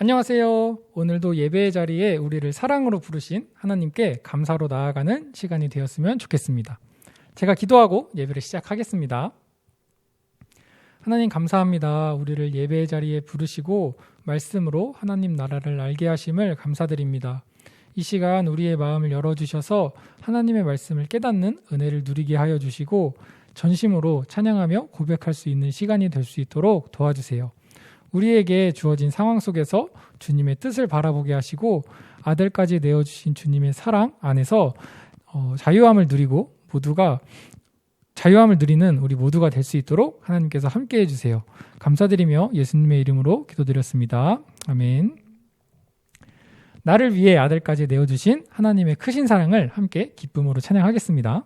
안녕하세요. 오늘도 예배의 자리에 우리를 사랑으로 부르신 하나님께 감사로 나아가는 시간이 되었으면 좋겠습니다. 제가 기도하고 예배를 시작하겠습니다. 하나님 감사합니다. 우리를 예배의 자리에 부르시고 말씀으로 하나님 나라를 알게 하심을 감사드립니다. 이 시간 우리의 마음을 열어주셔서 하나님의 말씀을 깨닫는 은혜를 누리게 하여 주시고 전심으로 찬양하며 고백할 수 있는 시간이 될 수 있도록 도와주세요. 우리에게 주어진 상황 속에서 주님의 뜻을 바라보게 하시고 아들까지 내어주신 주님의 사랑 안에서 자유함을 누리고 자유함을 누리는 우리 모두가 될 수 있도록 하나님께서 함께해 주세요. 감사드리며 예수님의 이름으로 기도드렸습니다. 아멘. 나를 위해 아들까지 내어주신 하나님의 크신 사랑을 함께 기쁨으로 찬양하겠습니다.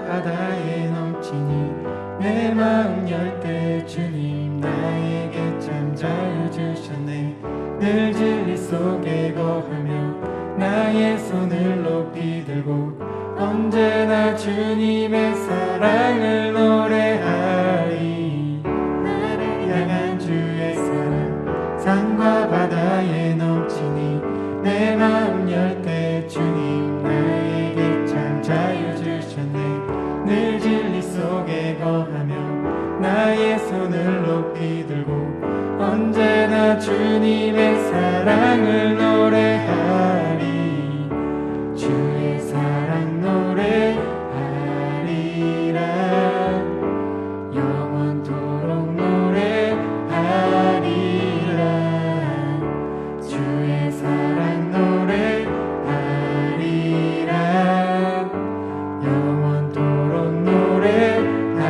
바다에 넘치니 내 마음 열 때 주님 나에게 참 자유 주셨네. 늘 진리 속에 거하며 나의 손을 높이 들고 언제나 주님의 사랑을 노래하리. 나를 향한 주의 사랑 산과 바다에 넘치니 내 마음 열 때 주님 나에게 참 자유 주셨네. 늘 진리 속에 거하며 나의 손을 높이 들고 언제나 주님의 사랑을 노래하리. 주의 사랑 노래하리라. 영원토록 노래하리라. 주의 사랑 노래하리라. 영원토록 노래하리라.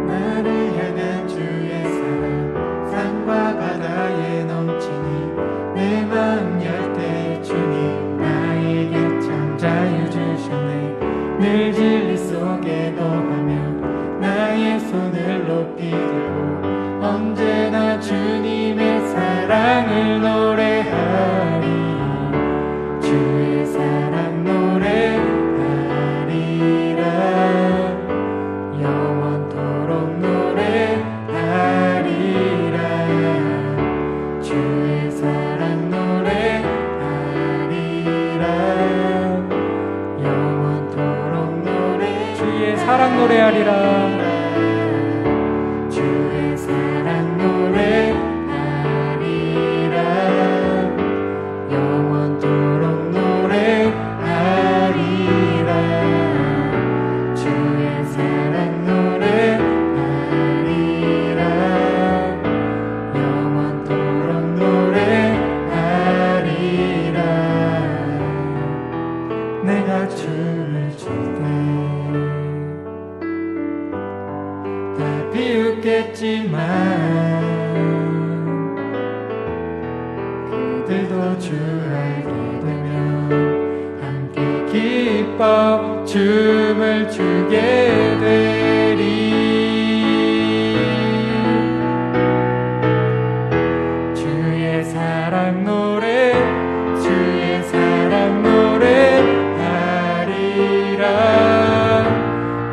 나를 향한 주의 사랑 산과 바다에 넘치니 내 마음 열 때 주님 나에게 참 자유 주셨네. 늘 진리 속에 거하며 나의 손을 높이 들고 언제나 주님의 사랑을 노래하리. 주의 사랑 노래하리라. 영원토록 노래하리라. 주의 사랑 노래하리라. 영원토록 노래. 주의 사랑 노래하리라. 주의 사랑 노래하리라. 영원토록 노래하리라. 주의 사랑 노래하리라. 영원토록 노래하리라. 내가 춤을 출 때 다 비웃겠지만 그들도 주 알게 되면 함께 기뻐 춤을 추게 되리. 주의 사랑 노래 주의 사랑 노래하리라.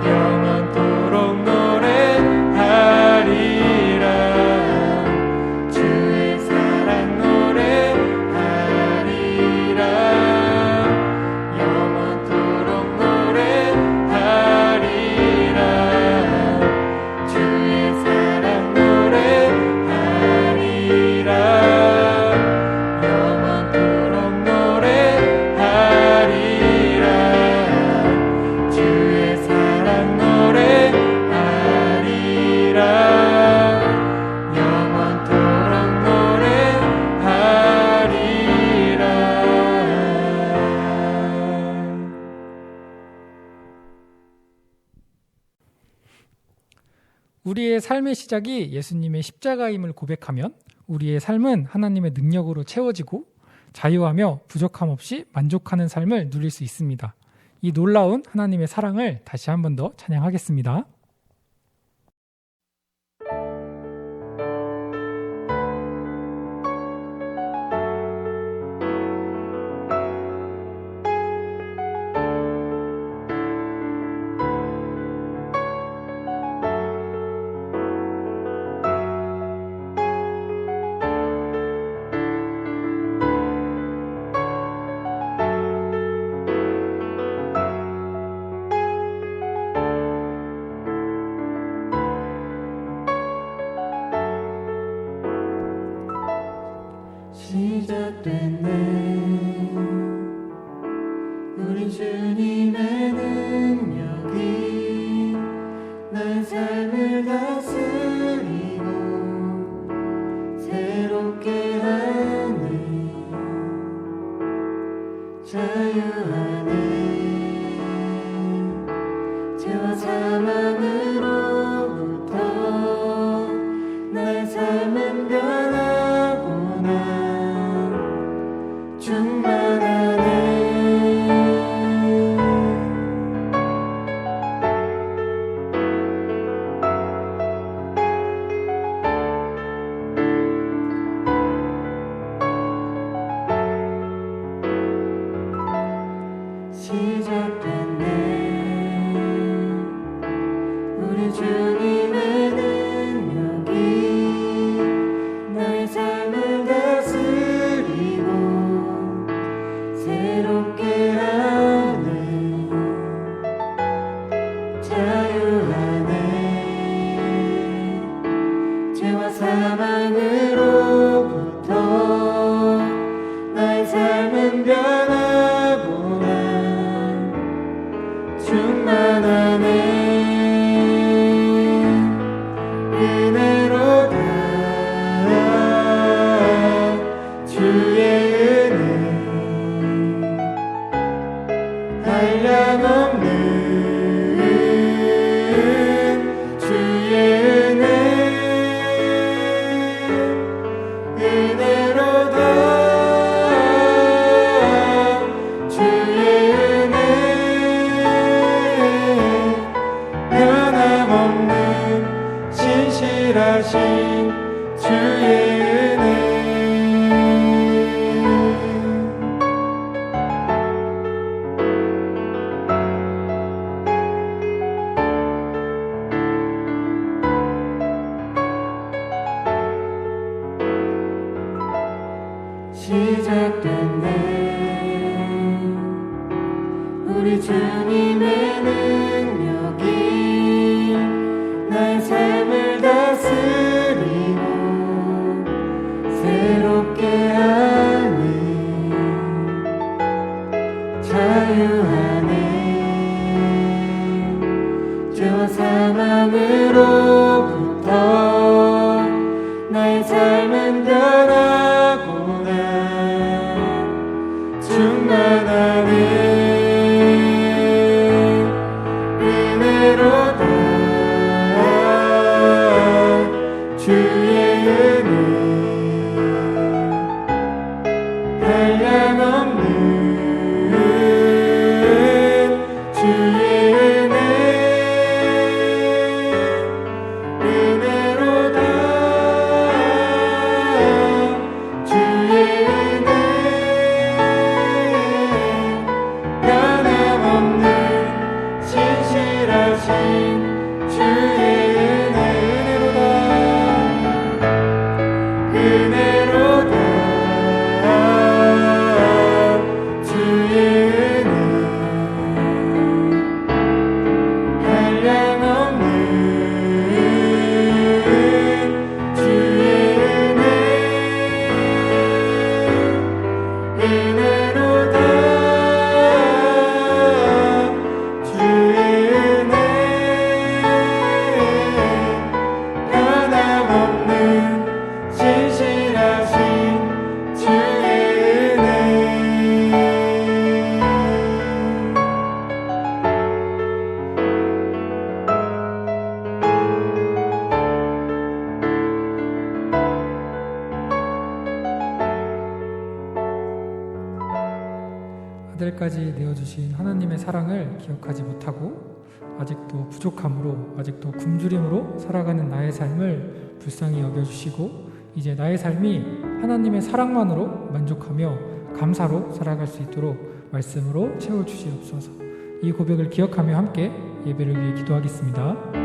영원토록 노래하리라. 주의 사랑 노래하리라. 영원토록 노래하리라. 주의 사랑 노래하리라. 영원토록 노래하리라. 주의 사랑 노래하리라. 영원토록 노래하리라. 우리의 삶의 시작이 예수님의 십자가임을 고백하면 우리의 삶은 하나님의 능력으로 채워지고 자유하며 부족함 없이 만족하는 삶을 누릴 수 있습니다. 이 놀라운 하나님의 사랑을 다시 한 번 더 찬양하겠습니다. 시작됐네 우리 주님의 능력이 날 삶을 다스리고 새롭게 하네 자유하네 죄와 사망으로부터 나의 삶은 변하구나 충만하네 시작됐네 우리 주님의 능력이 나의 삶을 다스리고 새롭게 하네 자유하네 죄와 사망으로부터 나의 삶은 변하구나 충만하네 은혜로다 주의 한량없는 주의 은혜 은혜로다 주의 은혜 변함없는 신실하신 주의 은혜 시작됐네 우리 주님의 능력이 나의 삶을 다스리고 새롭게 하네 자유하네 죄와 사망으로부터 나의 삶은 변하구나 충만하네 아들까지 내어주신 하나님의 사랑을 기억하지 못하고 아직도 부족함으로, 아직도 굶주림으로 살아가는 나의 삶을 불쌍히 여겨주시고 이제 나의 삶이 하나님의 사랑만으로 만족하며 감사로 살아갈 수 있도록 말씀으로 채워주시옵소서. 이 고백을 기억하며 함께 예배를 위해 기도하겠습니다.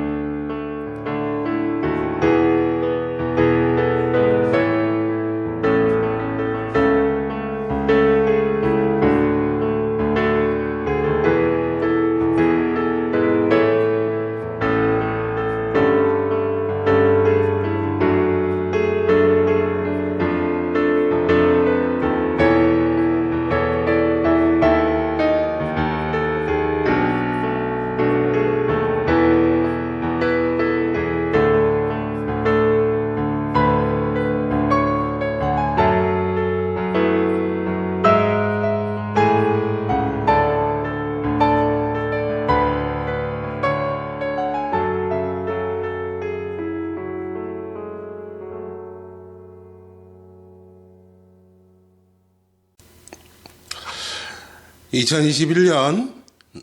(2021년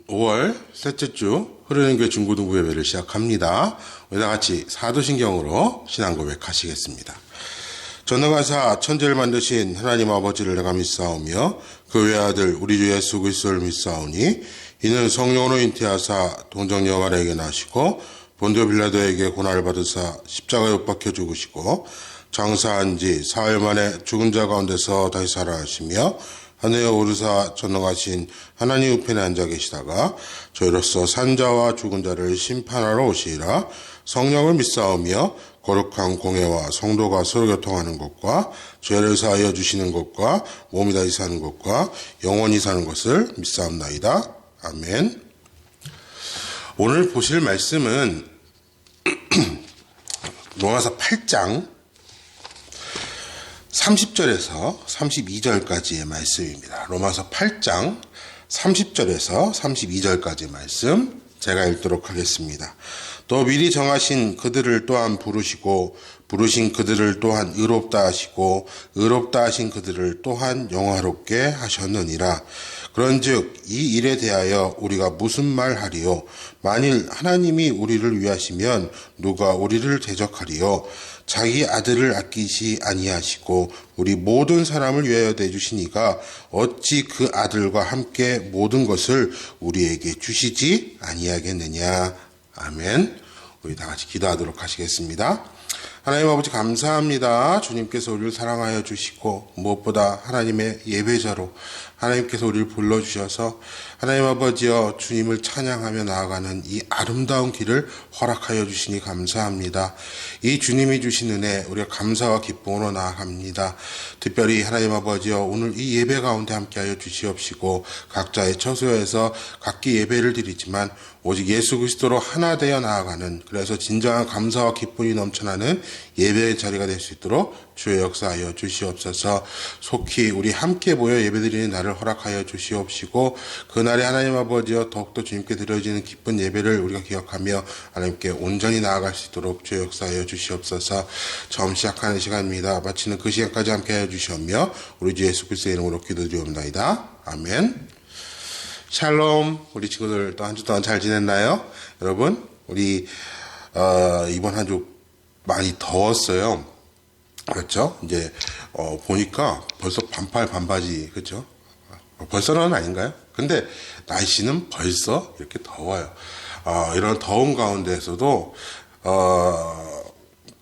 5월) 셋째 주 흐르는 교회 중고등부 예배를 시작합니다. 우리 다 같이 사도신경으로 신앙 고백하시겠습니다. 전능하사 천지를 만드신 하나님 아버지를 내가 믿사오며 그 외아들 우리 주 예수 그리스도를 믿사오니 이는 성령으로 잉태하사 동정녀 마리아에게 나시고 본디오 빌라도에게 고난을 받으사 십자가에 못 박혀 죽으시고 장사한 지 사흘 만에 죽은 자 가운데서 다시 살아나시며 하늘에 오르사 전능하신 하나님 우편에 앉아 계시다가 저희로서 산자와 죽은 자를 심판하러 오시리라. 성령을 믿사오며 거룩한 공회와 성도가 서로 교통하는 것과 죄를 사하여 주시는 것과 몸이 다시 사는 것과 영원히 사는 것을 믿사옵나이다. 아멘. 오늘 보실 말씀은 로마서 8장 30절에서 32절까지의 말씀입니다. 로마서 8장 30절에서 32절까지의 말씀 제가 읽도록 하겠습니다. 또 미리 정하신 그들을 또한 부르시고 부르신 그들을 또한 의롭다 하시고 의롭다 하신 그들을 또한 영화롭게 하셨느니라. 그런즉 이 일에 대하여 우리가 무슨 말하리요? 만일 하나님이 우리를 위하시면 누가 우리를 대적하리요? 자기 아들을 아끼시 아니하시고 우리 모든 사람을 위하여 내주시니가 어찌 그 아들과 함께 모든 것을 우리에게 주시지 아니하겠느냐. 아멘. 우리 다 같이 기도하도록 하시겠습니다. 하나님 아버지 감사합니다. 주님께서 우리를 사랑하여 주시고 무엇보다 하나님의 예배자로 하나님께서 우리를 불러주셔서 하나님 아버지여 주님을 찬양하며 나아가는 이 아름다운 길을 허락하여 주시니 감사합니다. 이 주님이 주신 은혜 우리가 감사와 기쁨으로 나아갑니다. 특별히 하나님 아버지여 오늘 이 예배 가운데 함께하여 주시옵시고 각자의 처소에서 각기 예배를 드리지만 오직 예수 그리스도로 하나 되어 나아가는 그래서 진정한 감사와 기쁨이 넘쳐나는 예배의 자리가 될 수 있도록 주의 역사하여 주시옵소서. 속히 우리 함께 모여 예배드리는 날을 허락하여 주시옵시고 그날에 하나님 아버지여 더욱더 주님께 드려지는 기쁜 예배를 우리가 기억하며 하나님께 온전히 나아갈 수 있도록 주의 역사하여 주시옵소서. 처음 시작하는 시간입니다. 마치는 그 시간까지 함께하여 주시오며 우리 주 예수 그리스도의 이름으로 기도드리옵나이다. 아멘. 샬롬. 우리 친구들 또 한 주 동안 잘 지냈나요? 여러분 우리 이번 한 주 많이 더웠어요. 그렇죠? 이제 보니까 벌써 반팔 반바지 그렇죠? 벌써는 아닌가요? 근데 날씨는 벌써 이렇게 더워요. 이런 더운 가운데에서도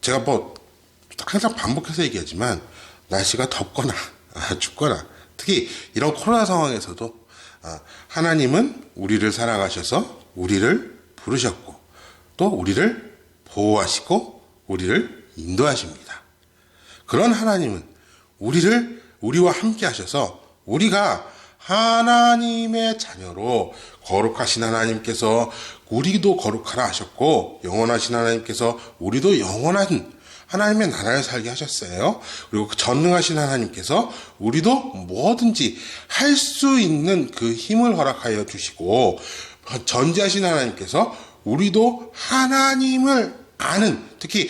제가 뭐 항상 반복해서 얘기하지만 날씨가 덥거나 춥거나 특히 이런 코로나 상황에서도 하나님은 우리를 사랑하셔서 우리를 부르셨고 또 우리를 보호하시고 우리를 인도하십니다. 그런 하나님은 우리와 함께 하셔서 우리가 하나님의 자녀로 거룩하신 하나님께서 우리도 거룩하라 하셨고 영원하신 하나님께서 우리도 영원한 하나님의 나라를 살게 하셨어요. 그리고 그 전능하신 하나님께서 우리도 뭐든지 할 수 있는 그 힘을 허락하여 주시고 전지하신 하나님께서 우리도 하나님을 아는 특히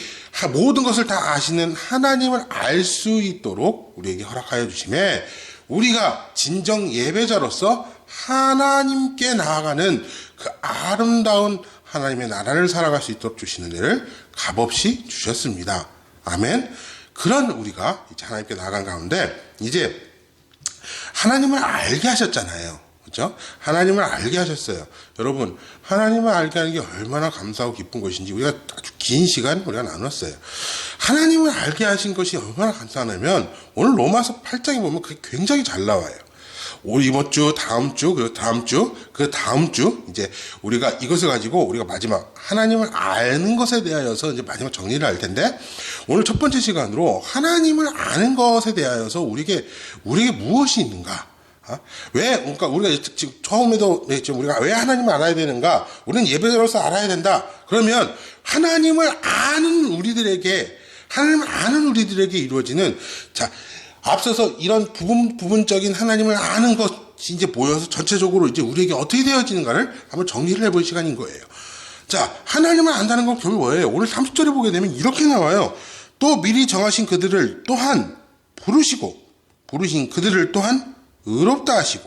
모든 것을 다 아시는 하나님을 알 수 있도록 우리에게 허락하여 주심에 우리가 진정 예배자로서 하나님께 나아가는 그 아름다운 하나님의 나라를 살아갈 수 있도록 주시는 일을 값없이 주셨습니다. 아멘. 그런 우리가 이제 하나님께 나아간 가운데 이제 하나님을 알게 하셨잖아요. 그렇죠? 하나님을 알게 하셨어요. 여러분, 하나님을 알게 하는 게 얼마나 감사하고 기쁜 것인지 우리가 아주 긴 시간 우리가 나눴어요. 하나님을 알게 하신 것이 얼마나 감사하냐면 오늘 로마서 8장에 보면 그게 굉장히 잘 나와요. 이번 주, 다음 주, 그리고 다음 주, 이제 우리가 이것을 가지고 우리가 마지막 하나님을 아는 것에 대하여서 이제 마지막 정리를 할 텐데, 오늘 첫 번째 시간으로 하나님을 아는 것에 대하여서 우리에게 무엇이 있는가? 그러니까 우리가 지금 처음에도 했죠. 우리가 왜 하나님을 알아야 되는가? 우리는 예배자로서 알아야 된다. 그러면 하나님을 아는 우리들에게 이루어지는, 자, 앞서서 이런 부분적인 하나님을 아는 것이 이제 모여서 전체적으로 이제 우리에게 어떻게 되어지는가를 한번 정리를 해볼 시간인 거예요. 자, 하나님을 안다는 건 결국 뭐예요? 오늘 30절에 보게 되면 이렇게 나와요. 또 미리 정하신 그들을 또한 부르신 그들을 또한 의롭다 하신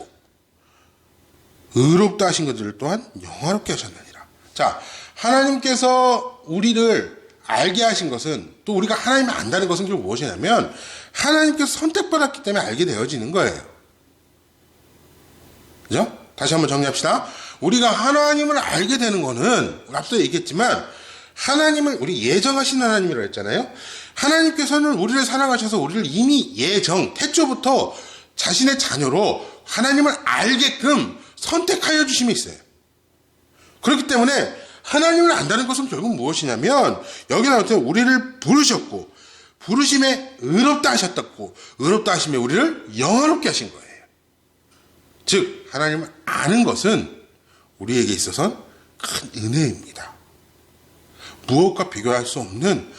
그들을 또한 영화롭게 하셨느니라. 자, 하나님께서 우리를 알게 하신 것은, 또 우리가 하나님을 안다는 것은 결국 무엇이냐면 하나님께서 선택받았기 때문에 알게 되어지는 거예요. 그죠? 다시 한번 정리합시다. 우리가 하나님을 알게 되는 거는 앞서 얘기했지만 우리 예정하신 하나님이라고 했잖아요. 하나님께서는 우리를 사랑하셔서 우리를 이미 태초부터 자신의 자녀로 하나님을 알게끔 선택하여 주심이 있어요. 그렇기 때문에 하나님을 안다는 것은 결국 무엇이냐면, 여기 나올 때 우리를 부르셨고, 부르심에 의롭다 하셨다고, 의롭다 하심에 우리를 영화롭게 하신 거예요. 즉, 하나님을 아는 것은 우리에게 있어서는 큰 은혜입니다. 무엇과 비교할 수 없는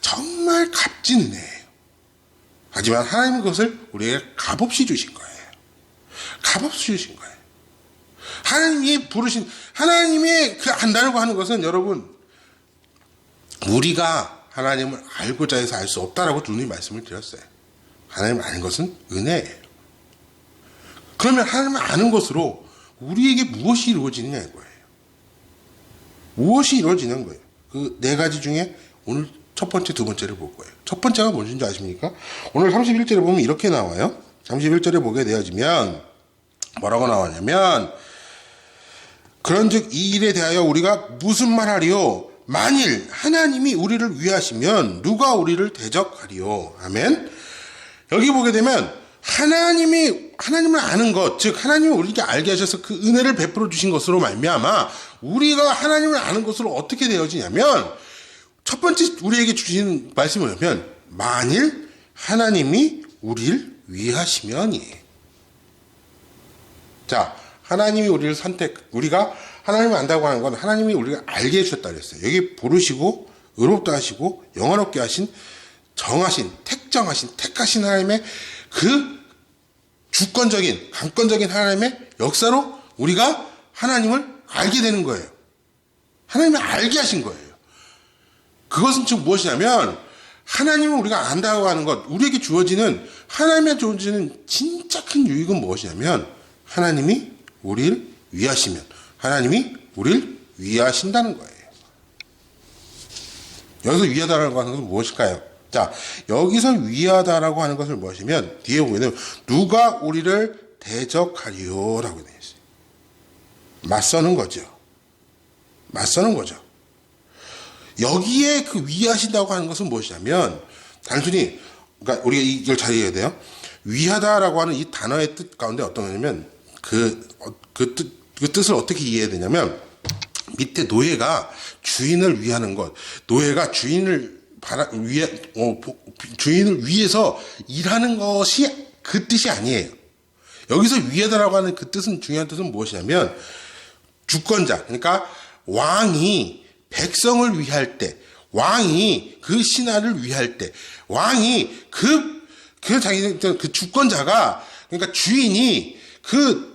정말 값진 은혜예요. 하지만 하나님은 그것을 우리에게 값없이 주신 거예요. 값없이 주신 거예요. 하나님이 부르신, 하나님이 그 안다고 하는 것은 여러분, 우리가 하나님을 알고자 해서 알 수 없다라고 누누이 말씀을 드렸어요. 하나님을 아는 것은 은혜예요. 그러면 하나님을 아는 것으로 우리에게 무엇이 이루어지느냐 이거예요. 무엇이 이루어지는 거예요. 그 네 가지 중에 오늘 첫 번째, 두 번째를 볼 거예요. 첫 번째가 뭔지 아십니까? 오늘 31절에 보면 이렇게 나와요. 31절에 보게 되어지면 뭐라고 나오냐면, 그런즉 이 일에 대하여 우리가 무슨 말하리요? 만일 하나님이 우리를 위하시면 누가 우리를 대적하리요? 아멘. 여기 보게 되면 하나님을 아는 것, 즉 하나님이 우리에게 알게 하셔서 그 은혜를 베풀어 주신 것으로 말미암아 우리가 하나님을 아는 것으로 어떻게 되어지냐면, 첫 번째 우리에게 주시는 말씀을 보면 만일 하나님이 우리를 위하시면이에요. 자, 하나님이 우리를 우리가 하나님을 안다고 하는 건 하나님이 우리가 알게 해주셨다 그랬어요. 여기 부르시고, 의롭다 하시고, 영화롭게 하신, 택하신 하나님의 그 주권적인, 강권적인 하나님의 역사로 우리가 하나님을 알게 되는 거예요. 하나님을 알게 하신 거예요. 그것은 즉 무엇이냐면, 하나님을 우리가 안다고 하는 것, 우리에게 하나님의 주어지는 진짜 큰 유익은 무엇이냐면, 하나님이 우리를 위하시면, 하나님이 우리를 위하신다는 거예요. 여기서 위하다라고 하는 것은 무엇일까요? 자, 여기서 위하다라고 하는 것을 무엇이면, 뒤에 보면 누가 우리를 대적하리요라고 되어 있어요. 맞서는 거죠. 여기에 그 위하신다고 하는 것은 무엇이냐면, 단순히, 그러니까 우리가 이걸 잘 이해해야 돼요. 위하다라고 하는 이 단어의 뜻 가운데 어떤 거냐면, 그 뜻을 어떻게 이해해야 되냐면, 밑에 노예가 주인을 위하는 것, 노예가 주인을 위해서 일하는 것이 그 뜻이 아니에요. 여기서 위하다라고 하는 그 뜻은, 중요한 뜻은 무엇이냐면, 주권자, 그러니까 왕이 백성을 위할 때, 왕이 그 신하를 위할 때, 왕이 그 주권자가, 그러니까 주인이 그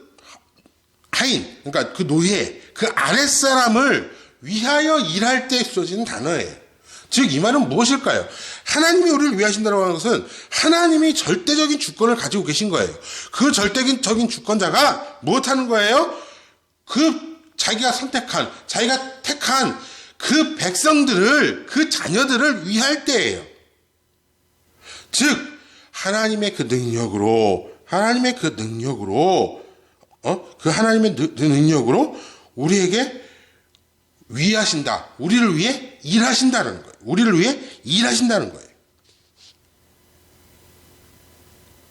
하인, 그러니까 그 노예, 그 아랫사람을 위하여 일할 때 쓰여지는 단어예요. 즉 이 말은 무엇일까요? 하나님이 우리를 위하신다고 하는 것은 하나님이 절대적인 주권을 가지고 계신 거예요. 그 절대적인 주권자가 무엇하는 거예요? 자기가 선택한, 자기가 택한 그 백성들을, 그 자녀들을 위할 때예요. 즉 하나님의 그 능력으로 우리에게 위하신다. 우리를 위해 일하신다는 거예요. 우리를 위해 일하신다는 거예요.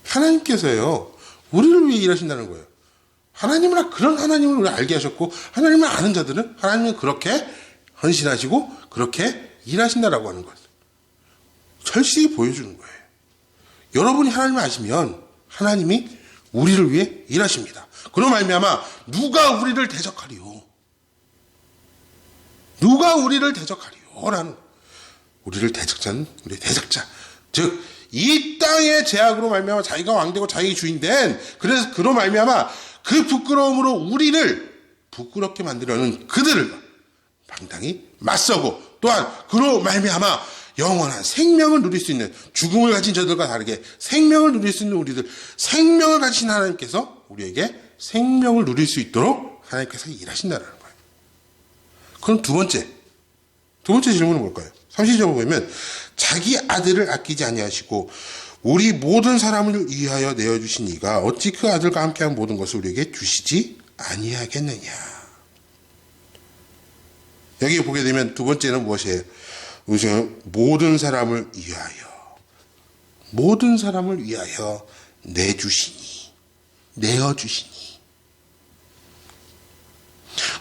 하나님께서요, 우리를 위해 일하신다는 거예요. 하나님은 그런 하나님을 우리가 알게 하셨고, 하나님을 아는 자들은 하나님은 그렇게 헌신하시고, 그렇게 일하신다라고 하는 것을 철저히 보여주는 거예요. 여러분이 하나님을 아시면, 하나님이 우리를 위해 일하십니다. 그럼 말미암아 누가 우리를 대적하리요? 누가 우리를 대적하리요? 라는 우리를 대적자는 우리 대적자. 즉 이 땅의 제약으로 말미암아 자기가 왕되고 자기 주인된 그래서 그로 말미암아 그 부끄러움으로 우리를 부끄럽게 만들려는 그들을 방당히 맞서고 또한 그로 말미암아 영원한 생명을 누릴 수 있는 죽음을 가진 저들과 다르게 생명을 누릴 수 있는 우리들 생명을 가진 하나님께서 우리에게 생명을 누릴 수 있도록 하나님께서 일하신다는 거예요. 그럼 두 번째 질문은 뭘까요? 30절 보면 자기 아들을 아끼지 아니하시고 우리 모든 사람을 위하여 내어주신 이가 어찌 그 아들과 함께한 모든 것을 우리에게 주시지 아니하겠느냐. 여기 보게 되면 두 번째는 무엇이에요? 모든 사람을 위하여 내어주시니.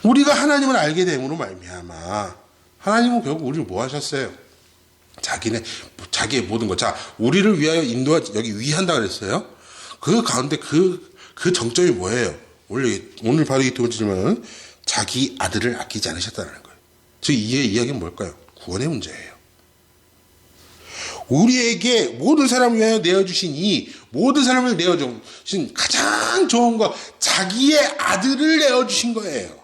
우리가 하나님을 알게 됨으로 말미암아 하나님은 결국 우리를 뭐 하셨어요? 자기의 모든 것. 자, 우리를 위하여 여기 위한다 그랬어요. 그 가운데 그 정점이 뭐예요? 오늘 바로 이 두 번째 질문은 자기 아들을 아끼지 않으셨다는 거예요. 즉 이의 이야기는 뭘까요? 구원의 문제예요. 우리에게 모든 사람을 위하여 내어주신 모든 사람을 내어주신 가장 좋은 것, 자기의 아들을 내어주신 거예요.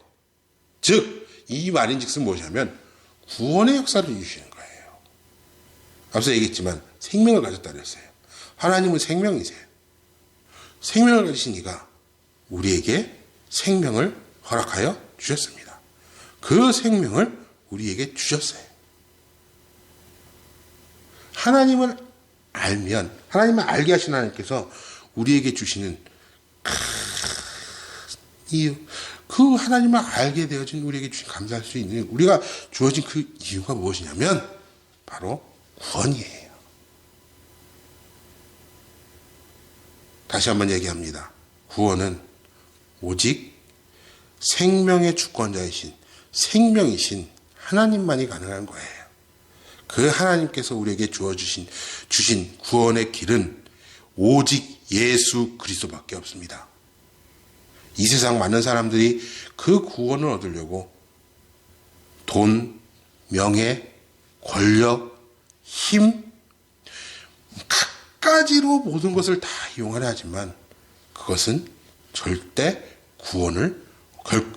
즉 이 말인즉슨 무엇이냐면 구원의 역사를 이루시는 거예요. 앞서 얘기했지만 생명을 가졌다 그랬어요. 하나님은 생명이세요. 생명을 가지신 이가 우리에게 생명을 허락하여 주셨습니다. 그 생명을 우리에게 주셨어요. 하나님을 알게 하신 하나님께서 우리에게 주시는 이유, 그 하나님을 알게 되어진 우리에게 주신 감사할 수 있는 우리가 주어진 그 이유가 무엇이냐면 바로 구원이에요. 다시 한번 얘기합니다. 구원은 오직 생명의 주권자이신 생명이신 하나님만이 가능한 거예요. 그 하나님께서 우리에게 주신 구원의 길은 오직 예수 그리스도밖에 없습니다. 이 세상 많은 사람들이 그 구원을 얻으려고 돈, 명예, 권력, 힘, 갖가지로 모든 것을 다 이용하려 하지만 그것은 절대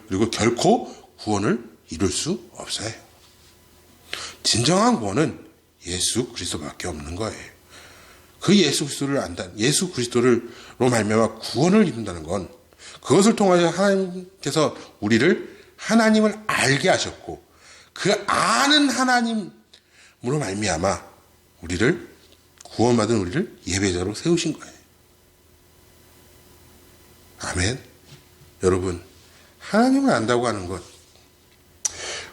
그리고 결코 구원을 이룰 수 없어요. 진정한 구원은 예수 그리스도밖에 없는 거예요. 그 예수 그리스도로 말미암아 구원을 이룬다는 건 그것을 통하여 하나님께서 하나님을 알게 하셨고 그 아는 하나님으로 말미암아 구원받은 우리를 예배자로 세우신 거예요. 아멘. 여러분, 하나님을 안다고 하는 것,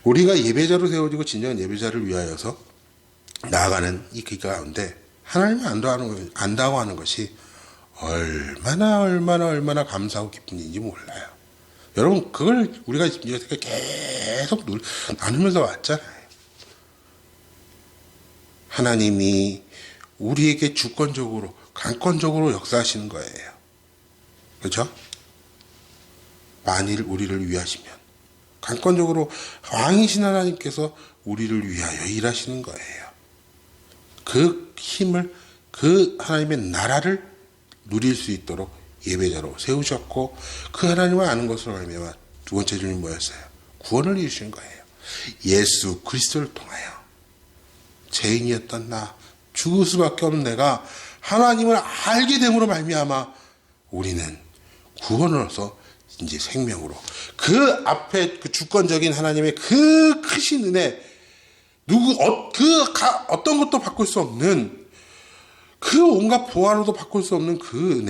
우리가 예배자로 세워지고 진정한 예배자를 위하여서 나아가는 이 길 가운데 하나님을 안다고 하는 것이 얼마나 감사하고 기쁜 일인지 몰라요. 여러분, 그걸 우리가 계속 나누면서 왔잖아요. 하나님이 우리에게 주권적으로, 강권적으로 역사하시는 거예요. 그렇죠? 만일 우리를 위하시면 강권적으로 왕이신 하나님께서 우리를 위하여 일하시는 거예요. 그 힘을, 그 하나님의 나라를 누릴 수 있도록 예배자로 세우셨고 그 하나님을 아는 것으로 말미암아 두 번째 질문이 뭐였어요? 구원을 이루신 거예요. 예수 그리스도를 통하여. 죄인이었던 나, 죽을 수밖에 없는 내가 하나님을 알게 됨으로 말미암아 우리는 구원으로서 이제 생명으로 그 앞에 그 주권적인 하나님의 그 크신 은혜, 어떤 것도 바꿀 수 없는 그 온갖 보화로도 바꿀 수 없는 그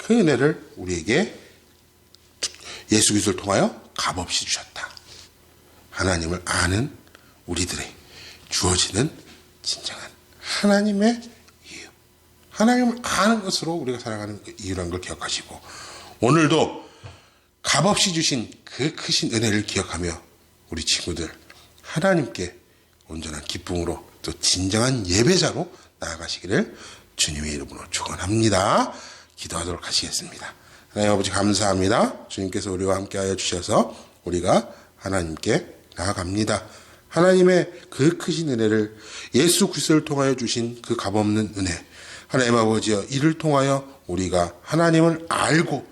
은혜를 우리에게 예수 그리스도를 통하여 값없이 주셨다. 하나님을 아는 우리들의 주어지는 진정한 하나님의 이유, 하나님을 아는 것으로 우리가 살아가는 이유라는 걸 기억하시고, 오늘도 값없이 주신 그 크신 은혜를 기억하며 우리 친구들 하나님께 온전한 기쁨으로 또 진정한 예배자로 나아가시기를 주님의 이름으로 축원합니다. 기도하도록 하시겠습니다. 하나님 아버지 감사합니다. 주님께서 우리와 함께하여 주셔서 우리가 하나님께 나아갑니다. 하나님의 그 크신 은혜를 예수 그리스도를 통하여 주신 그 값없는 은혜, 하나님 아버지여, 이를 통하여 우리가 하나님을 알고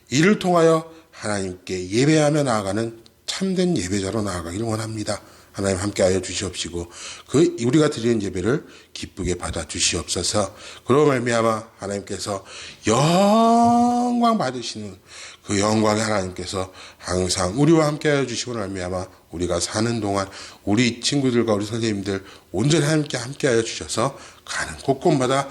이를 통하여 하나님께 예배하며 나아가는 참된 예배자로 나아가기를 원합니다. 하나님 함께하여 주시옵시고 그 우리가 드리는 예배를 기쁘게 받아 주시옵소서. 그로 말미암아 하나님께서 영광 받으시는 그 영광의 하나님께서 항상 우리와 함께하여 주시고 말미암아 우리가 사는 동안 우리 친구들과 우리 선생님들 온전히 함께하여 주셔서 가는 곳곳마다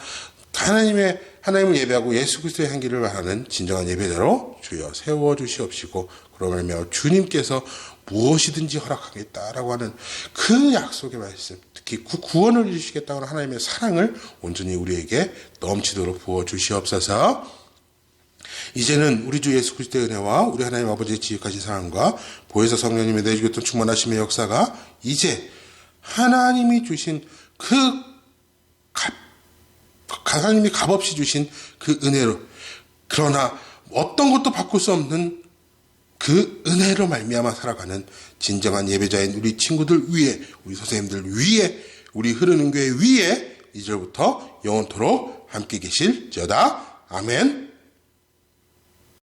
하나님을 예배하고 예수 그리스도의 향기를 바라는 진정한 예배자로 주여 세워 주시옵시고, 그로 말미암아 주님께서 무엇이든지 허락하겠다라고 하는 그 약속의 말씀, 특히 그 구원을 이루시겠다고 하는 하나님의 사랑을 온전히 우리에게 넘치도록 부어 주시옵소서. 이제는 우리 주 예수 그리스도의 은혜와 우리 하나님 아버지의 지극하신 사랑과 보혜사 성령님의 내주교통 충만하심의 역사가 이제 하나님이 주신 하나님이 값없이 주신 그 은혜로, 그러나 어떤 것도 바꿀 수 없는 그 은혜로 말미암아 살아가는 진정한 예배자인 우리 친구들 위에, 우리 선생님들 위에, 우리 흐르는 교회 위에 이제부터 영원토록 함께 계실지어다. 아멘.